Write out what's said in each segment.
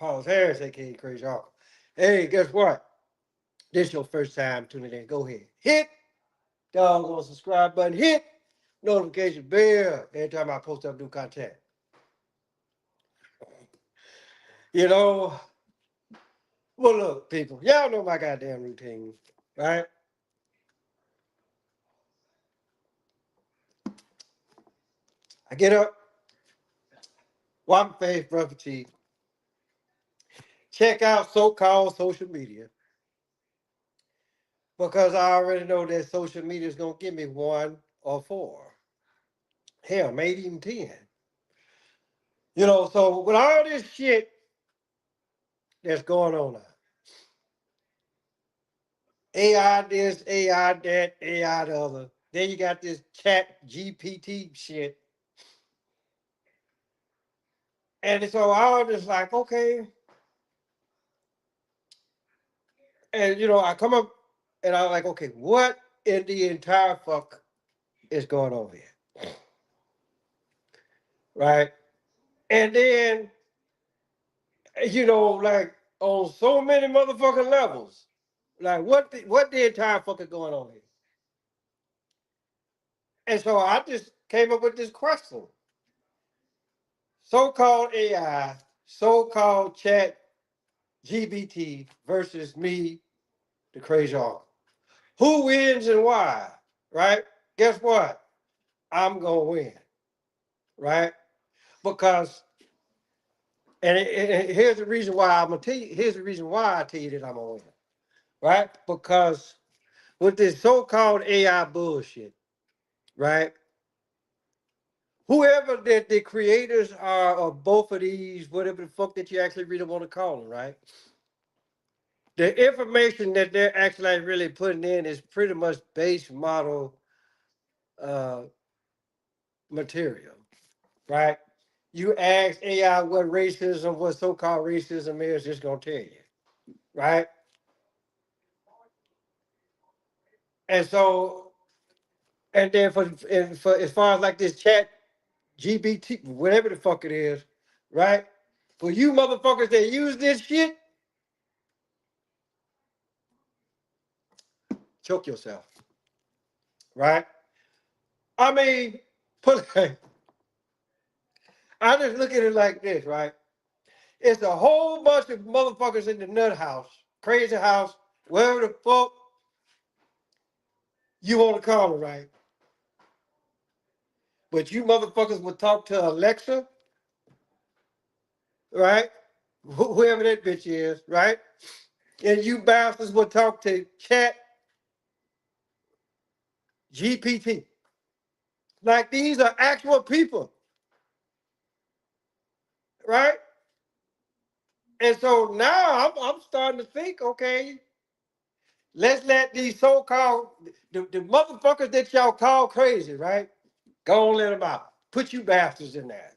Paul's Harris, aka Crazy Uncle. Hey, guess what? This is your first time tuning in. Go ahead. Hit doggone subscribe button. Hit notification bell every time I post up new content. You know, well, look, people, y'all know my goddamn routine, right? I get up, wipe my face, brush my teeth, check out so-called social media because I already know that social media is gonna give me one or four, hell, maybe even 10. So with all this shit that's going on now, AI this, AI that, AI the other. Then you got this ChatGPT shit. And so I was just like, okay. And I come up and I'm like, okay, what in the entire fuck is going on here? Right? And then, like on so many motherfucking levels, like what the entire fuck is going on here? And so I just came up with this question. So-called AI, so-called chat GBT versus me, the crazy uncle. Who wins and why? Right? Guess what? I'm gonna win. Right? Because and here's the reason why I'm gonna tell you. Here's the reason why I tell you that I'm gonna win. Right? Because with this so-called AI bullshit, right? Whoever that the creators are of both of these, whatever the fuck that you actually really want to call them, right? The information that they're actually really putting in is pretty much base model uh, material, right? You ask AI what racism, what so-called racism is, it's gonna tell you, right? And so, and then for as far as like this chat GBT, whatever the fuck it is, right? For you motherfuckers that use this shit, choke yourself, right? I mean, put I just look at it like this, right? It's a whole bunch of motherfuckers in the nut house, crazy house, wherever the fuck you want to call it, right? But you motherfuckers would talk to Alexa, right? Whoever that bitch is, right? And you bastards would talk to Chat GPT. Like these are actual people, right? And so now I'm starting to think, okay, let's let these so-called the motherfuckers that y'all call crazy, right? Go on, let them out. Put you bastards in there.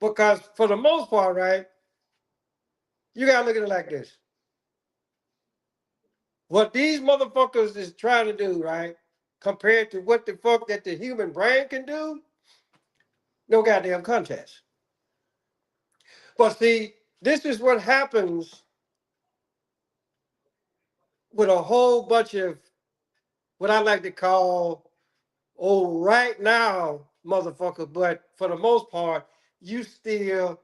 Because for the most part, right, you gotta look at it like this. What these motherfuckers is trying to do, right, compared to what the fuck that the human brain can do, no goddamn contest. But see, this is what happens with a whole bunch of what I like to call, oh, right now, motherfucker, but for the most part, you still,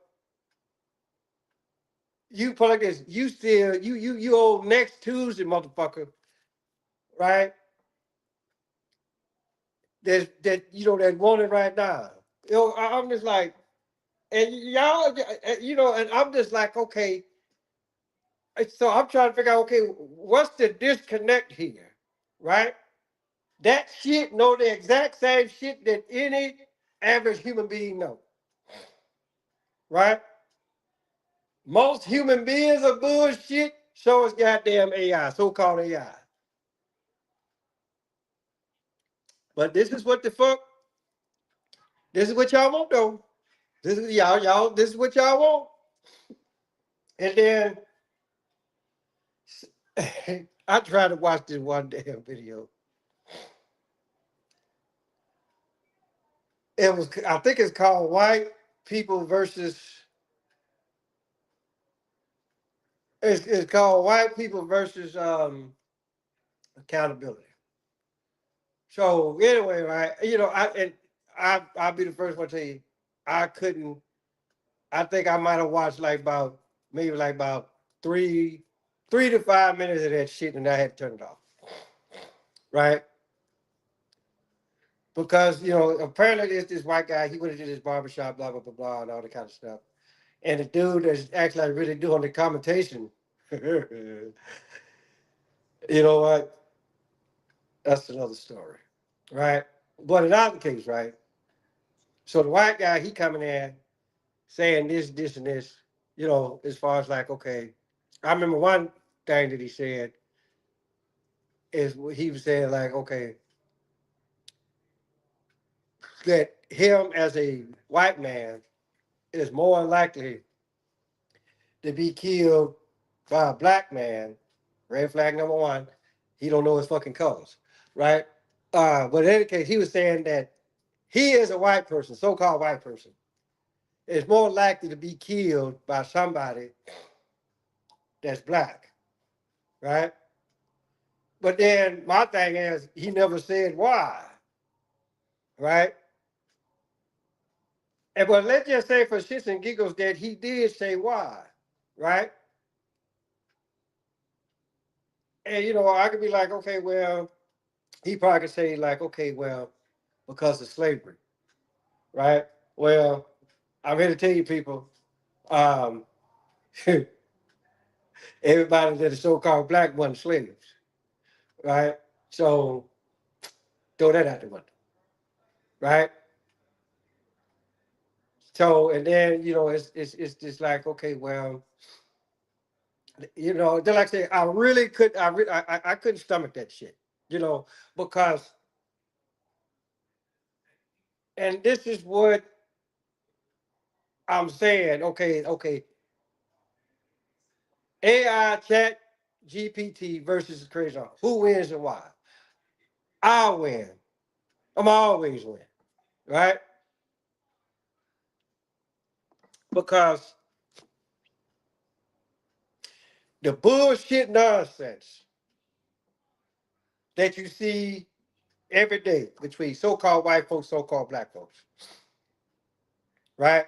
you put like this, you still, you old next Tuesday, motherfucker, right? That want it right now. I'm just like, and y'all, and I'm just like, okay. So I'm trying to figure out, okay, what's the disconnect here, right? That shit know the exact same shit that any average human being know, right? Most human beings are bullshit. So is goddamn AI, so-called AI. But this is what the fuck. This is what y'all want, though. This is y'all. This is what y'all want. And then I tried to watch this one damn video. It was, I think it's called White. people versus it's called white people versus accountability. So anyway, right? I'll be the first one to tell you, I couldn't. I think I might have watched like about maybe like about three, 3 to 5 minutes of that shit, and I had to turn it off. Right? Because apparently there's this white guy. He went into this barbershop, blah blah blah blah, and all that kind of stuff. And the dude that's actually like really doing the commentation, you know what? That's another story, right? But in our case, right? So the white guy, he coming in saying this, and this, as far as like, okay, I remember one thing that he said is he was saying like, okay, that him as a white man is more likely to be killed by a black man. Red flag number one, he don't know his fucking colors, right? But in any case, he was saying that he is a white person, so-called white person, is more likely to be killed by somebody that's black, right? But then my thing is, he never said why, right? And but let's just say for shits and giggles that he did say why, right? And I could be like, okay, well, he probably could say like, okay, well, because of slavery, right? Well, I'm here to tell you people, um, everybody that is so-called black wasn't slaves, right? So throw that out the window, right? So and then it's just like, okay, well, then like I say, I couldn't stomach that shit, because and this is what I'm saying. Okay, AI chat GPT versus crazy. Who wins and why? I win. I'm always win, right? Because the bullshit nonsense that you see every day between so-called white folks, so-called black folks, right?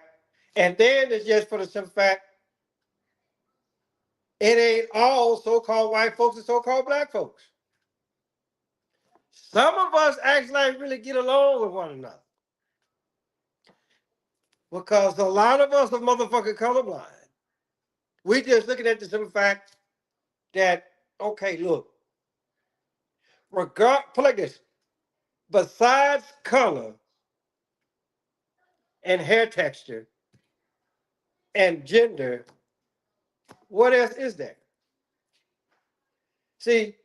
And then it's just for the simple fact it ain't all so-called white folks and so-called black folks. Some of us actually really get along with one another because a lot of us are motherfucking colorblind. We just looking at the simple fact that, okay, look, put like this, besides color and hair texture and gender, what else is there? See,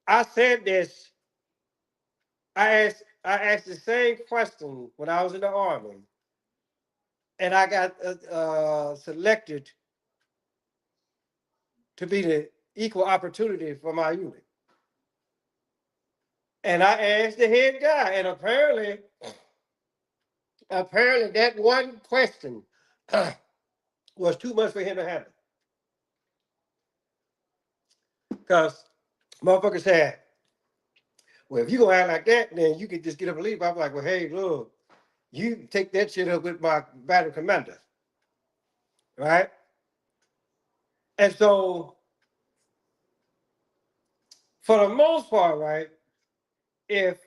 I said this, I asked the same question when I was in the army, and I got selected to be the equal opportunity for my unit. And I asked the head guy, and apparently that one question was too much for him to handle. Because motherfucker said, well, if you gonna act like that, then you can just get up and leave. I'm like, well, hey, look, you take that shit up with my battle commander, right? And so, for the most part, right, if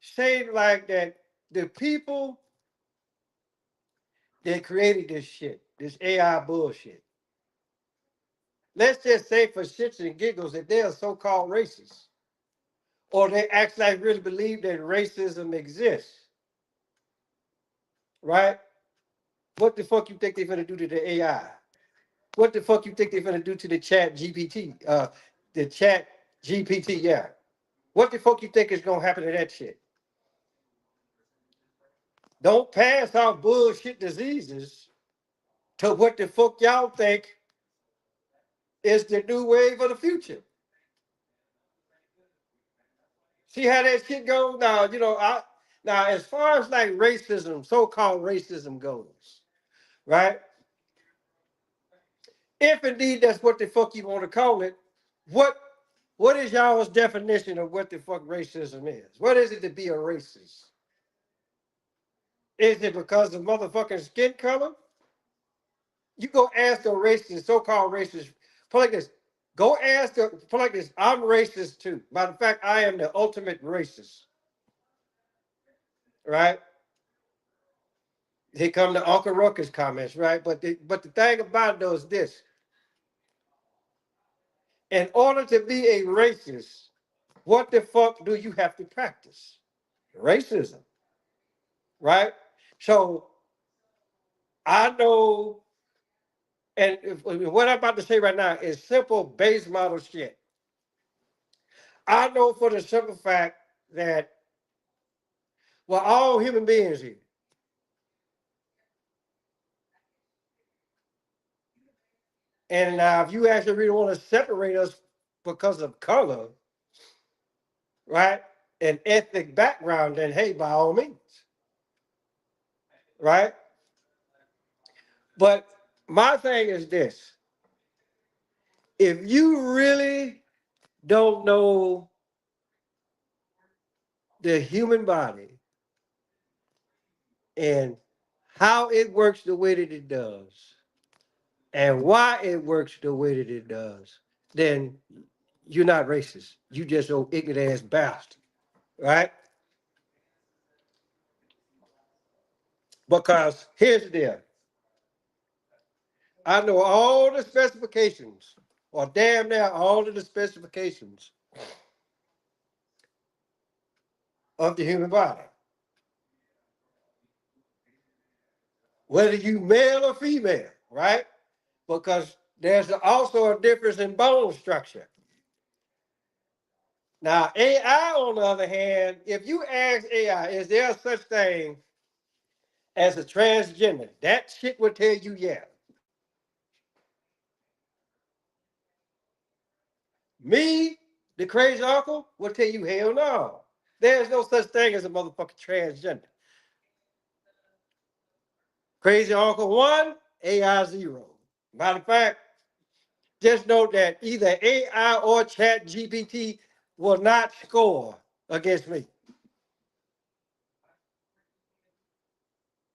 say like that, the people that created this shit, this AI bullshit, let's just say for shits and giggles that they are so-called racist, or they actually really believe that racism exists, right? What the fuck you think they're gonna do to the AI? What the fuck you think they're gonna do to the chat GPT? The chat GPT, yeah. What the fuck you think is gonna happen to that shit? Don't pass off bullshit diseases to what the fuck y'all think is the new wave of the future. See how that shit goes now? Now, as far as like racism, so-called racism goes, right? If indeed that's what the fuck you want to call it, what what is y'all's definition of what the fuck racism is? What is it to be a racist? Is it because of motherfucking skin color? You go ask the racist, so-called racist, put like this. Go ask the put like this. I'm racist too. Matter of fact, I am the ultimate racist. Right? Here come the Uncle Ruckus comments, right? But the thing about it though is this: in order to be a racist, what the fuck do you have to practice? Racism, right? So I know, and what I'm about to say right now is simple base model shit. I know for the simple fact that we're all human beings here. And now, if you actually really want to separate us because of color, right, and ethnic background, then hey, by all means, right? But my thing is this: if you really don't know the human body and how it works the way that it does, and why it works the way that it does, then you're not racist. You just old ignorant ass bastard, right? Because here's the deal. I know all the specifications, or damn near all of the specifications of the human body. Whether you male or female, right? Because there's also a difference in bone structure. Now, AI, on the other hand, if you ask AI, is there such thing as a transgender? That shit will tell you yeah. Me, the crazy uncle, will tell you hell no. There's no such thing as a motherfucking transgender. Crazy uncle one, AI zero. Matter of fact, just note that either AI or ChatGPT will not score against me.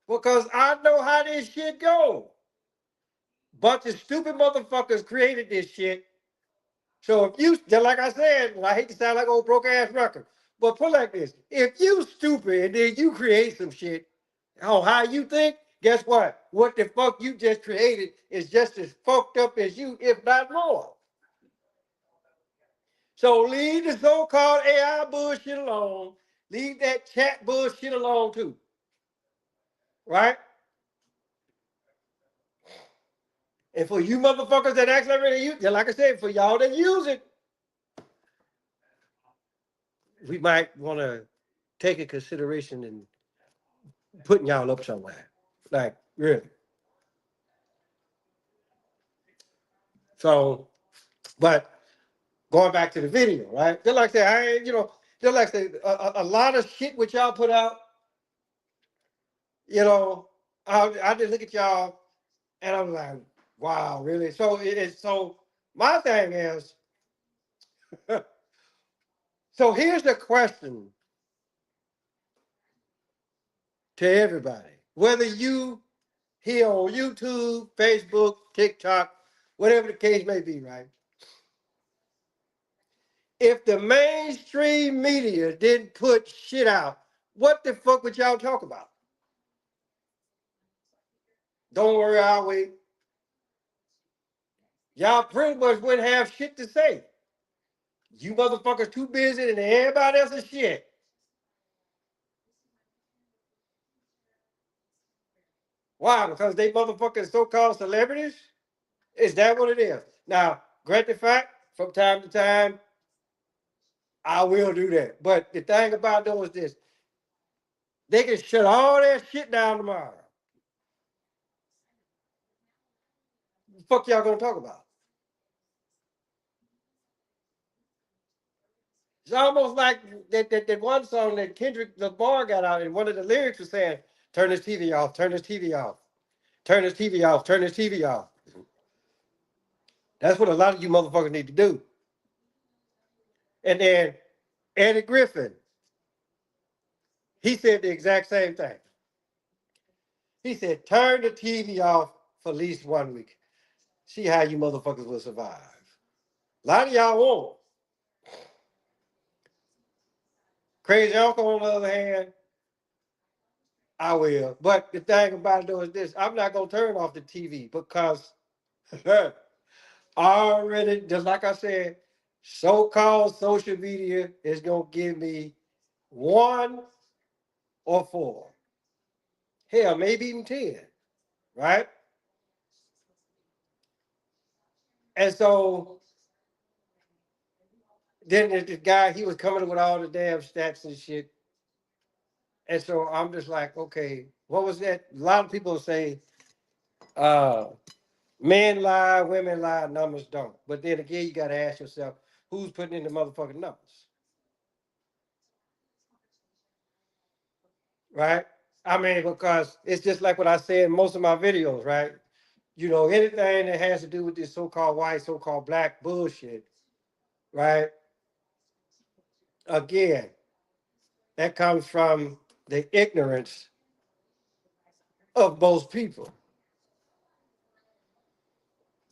Because I know how this shit go. Bunch of stupid motherfuckers created this shit. So if you, just like I said, and I hate to sound like old broke ass record, but put it like this: if you stupid and then you create some shit on how you think, guess what? What the fuck you just created is just as fucked up as you, if not more. So leave the so-called AI bullshit alone. Leave that chat bullshit alone too, right? And for you motherfuckers that actually really use, yeah, like I said, for y'all that use it, we might want to take in consideration and putting y'all up somewhere. Like, really. So, but going back to the video, right? Just like I said, I ain't, just like I said, a lot of shit which y'all put out, you know, I just look at y'all and I'm like, wow, really? So it's so my thing is, so here's the question to everybody. Whether you here on YouTube, Facebook, TikTok, whatever the case may be, right? If the mainstream media didn't put shit out, what the fuck would y'all talk about? Don't worry, I'll wait. Y'all pretty much wouldn't have shit to say. You motherfuckers too busy and everybody else is shit. Why? Because they motherfucking so-called celebrities? Is that what it is? Now, granted fact, from time to time, I will do that. But the thing about those is this: they can shut all that shit down tomorrow. The fuck y'all gonna talk about? It's almost like that one song that Kendrick Lamar got out, and one of the lyrics was saying, "Turn his TV off, turn his TV off, turn his TV off, turn his TV off." That's what a lot of you motherfuckers need to do. And then Eddie Griffin, he said the exact same thing. He said, "Turn the TV off for at least 1 week. See how you motherfuckers will survive." A lot of y'all won't. Crazy Uncle, on the other hand, I will. But the thing about it though is this: I'm not gonna turn off the TV because already, just like I said, so-called social media is gonna give me one or four, hell, maybe even 10, right? And so then there's this guy, he was coming up with all the damn stats and shit. And so I'm just like, okay, what was that? A lot of people say, uh, men lie, women lie, numbers don't. But then again, you got to ask yourself, who's putting in the motherfucking numbers, right? I mean, because it's just like what I say in most of my videos, right? You know, anything that has to do with this so-called white, so-called black bullshit, right? Again, that comes from the ignorance of most people.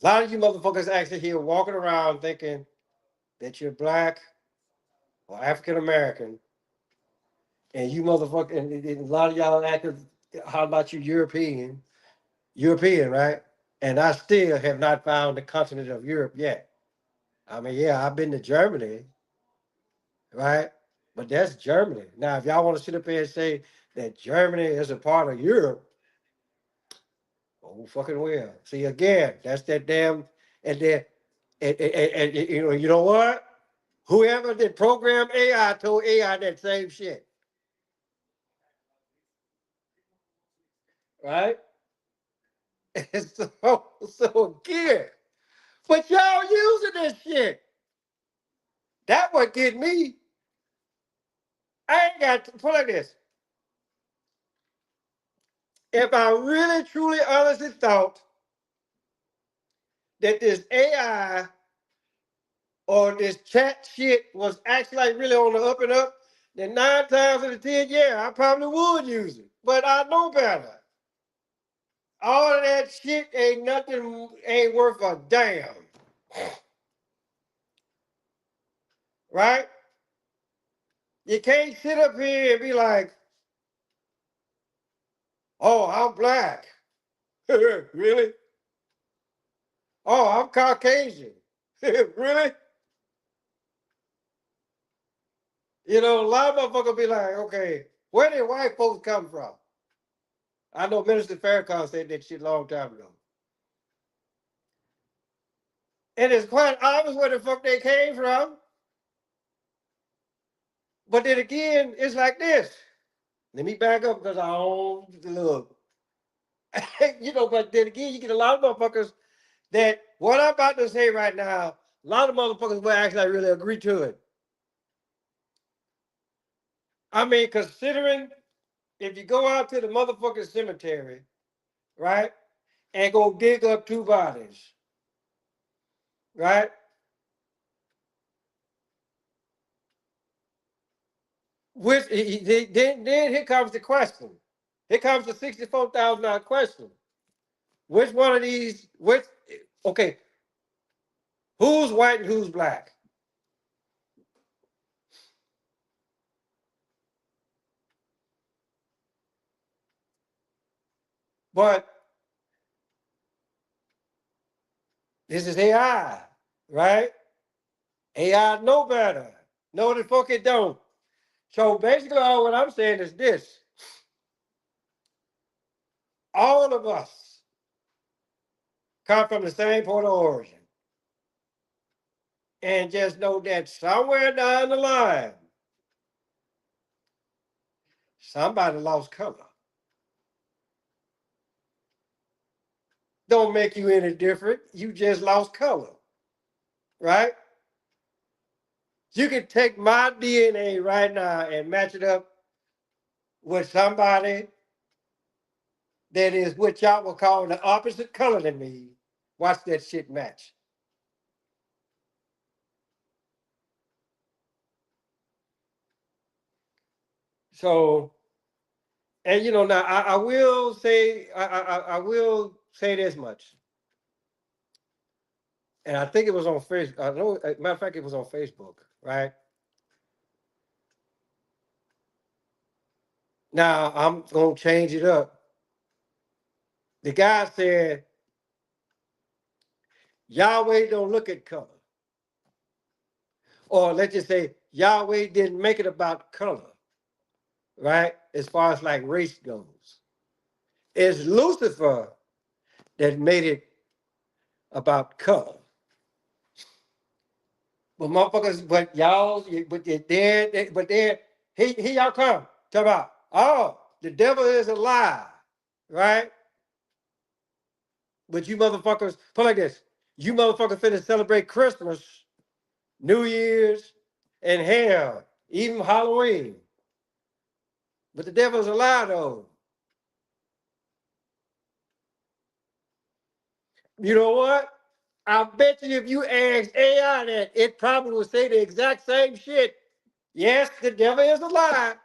A lot of you motherfuckers actually here walking around thinking that you're black or African American, and you motherfucker, and a lot of y'all acting, how about you European, right? And I still have not found the continent of Europe yet. I mean, yeah, I've been to Germany, right? But that's Germany. Now, if y'all want to sit up here and say that Germany is a part of Europe, oh fucking well. See again, that's that damn, and then and you know what? Whoever did program AI told AI that same shit, right? And so again, but y'all using this shit. That what get me. I ain't got to put like this. If I really truly honestly thought that this AI or this chat shit was actually like really on the up and up, then 9 times out of 10, yeah, I probably would use it. But I know better. All of that shit ain't nothing, ain't worth a damn. Right? You can't sit up here and be like, oh, I'm black. Really? Oh, I'm Caucasian. Really? You know, a lot of motherfuckers be like, okay, where did white folks come from? I know Minister Farrakhan said that shit a long time ago. And it's quite obvious where the fuck they came from. But then again, it's like this. Let me back up because I don't look. You know, but then again, you get a lot of motherfuckers that what I'm about to say right now, a lot of motherfuckers will actually really agree to it. I mean, considering if you go out to the motherfucking cemetery, right, and go dig up two bodies, right? Which then here comes the question. Here comes the $64,000 question. Which one of these? Which? Okay, who's white and who's black? But this is AI, right? AI know better. No, the fuck it don't. So basically, all what I'm saying is this: all of us come from the same point of origin, and just know that somewhere down the line, somebody lost color. Don't make you any different. You just lost color, right? You can take my DNA right now and match it up with somebody that is what y'all will call the opposite color than me. Watch that shit match. So, and now I will say I will say this much, and I think it was on Facebook. I know, matter of fact, it was on Facebook, right? Now I'm gonna change it up. The guy said Yahweh don't look at color, or let's just say Yahweh didn't make it about color, right? As far as like race goes, it's Lucifer that made it about color. But motherfuckers, but then here y'all come. Talk about, oh, the devil is a lie, right? But you motherfuckers, put like this, you motherfuckers finna celebrate Christmas, New Year's, and hell, even Halloween. But the devil's a lie though. You know what? I bet you if you ask AI that, it probably will say the exact same shit. Yes, the devil is a lie.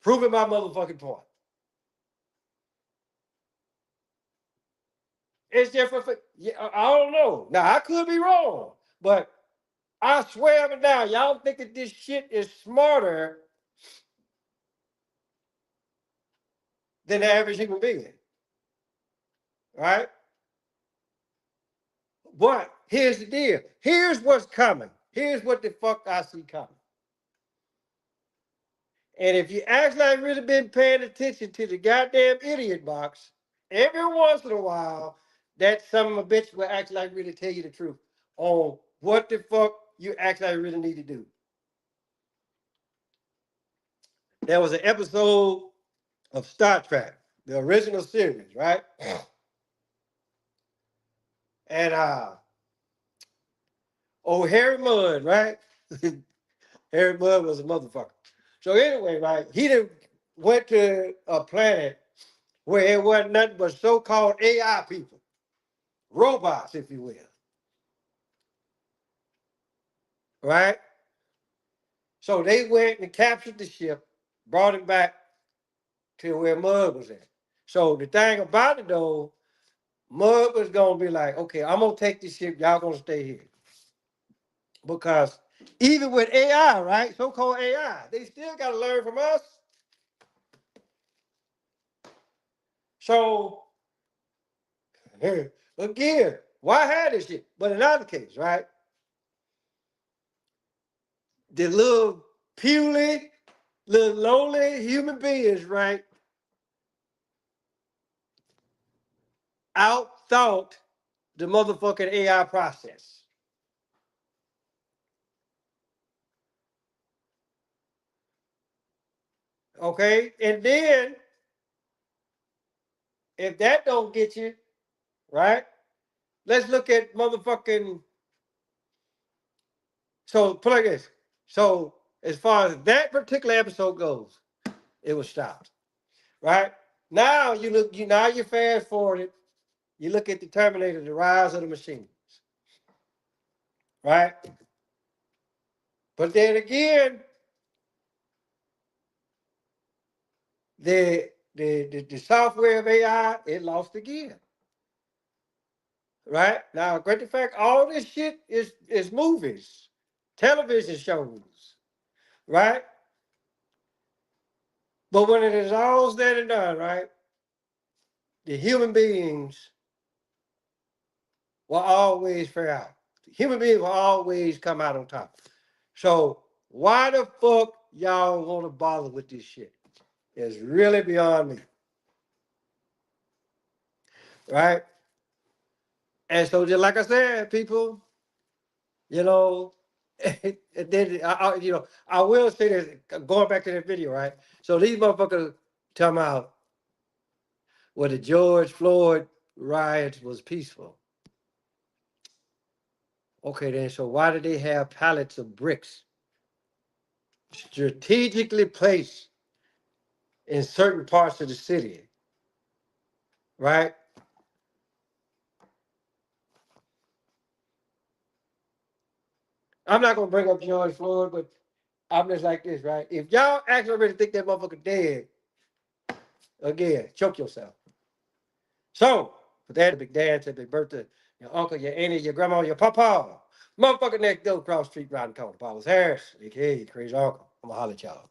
Proving my motherfucking point. It's just yeah, I don't know. Now I could be wrong, but I swear up and down, y'all think that this shit is smarter than the average human being, right? But here's the deal. Here's what's coming. Here's what the fuck I see coming. And if you actually really been paying attention to the goddamn idiot box, every once in a while, that son of a bitch will actually really tell you the truth on what the fuck you actually really need to do. There was an episode of Star Trek, the original series, right? And old Harry Mudd, right? Harry Mudd was a motherfucker. So anyway, right, he done went to a planet where it wasn't nothing but so-called AI people, robots, if you will, right? So they went and captured the ship, brought it back to where Mudd was at. So the thing about it though, Mudd was gonna be like, okay, I'm gonna take this ship, y'all gonna stay here. Because even with AI, right, so-called AI, they still gotta learn from us. So again, why had this shit? But in other case, right, the little puny, little lonely human beings, right, outthought the motherfucking AI process. Okay? And then if that don't get you, right? Let's look at motherfucking, so put like this. So as far as that particular episode goes, it was stopped. Right? Now you fast forward, you look at the Terminator, the rise of the machines. Right? But then again, the software of AI, it lost again. Right? Now, great the fact, all this shit is movies, television shows, right? But when it is all said and done, right, the human beings will always fare out. Human beings will always come out on top. So why the fuck y'all want to bother with this shit? It's really beyond me. Right? And so just like I said, people, you know, then I will say this, going back to that video, right? So these motherfuckers tell me out, well, the George Floyd riots was peaceful. Okay, then, so why do they have pallets of bricks strategically placed in certain parts of the city, right? I'm not gonna bring up George Floyd, but I'm just like this, right? If y'all actually really think that motherfucker dead, again, choke yourself. So, for that big dance, happy birthday, your uncle, your auntie, your grandma, your papa, motherfucker next door across the street riding corner, Paulus Harris, aka Crazy Uncle. I'm gonna holler at y'all.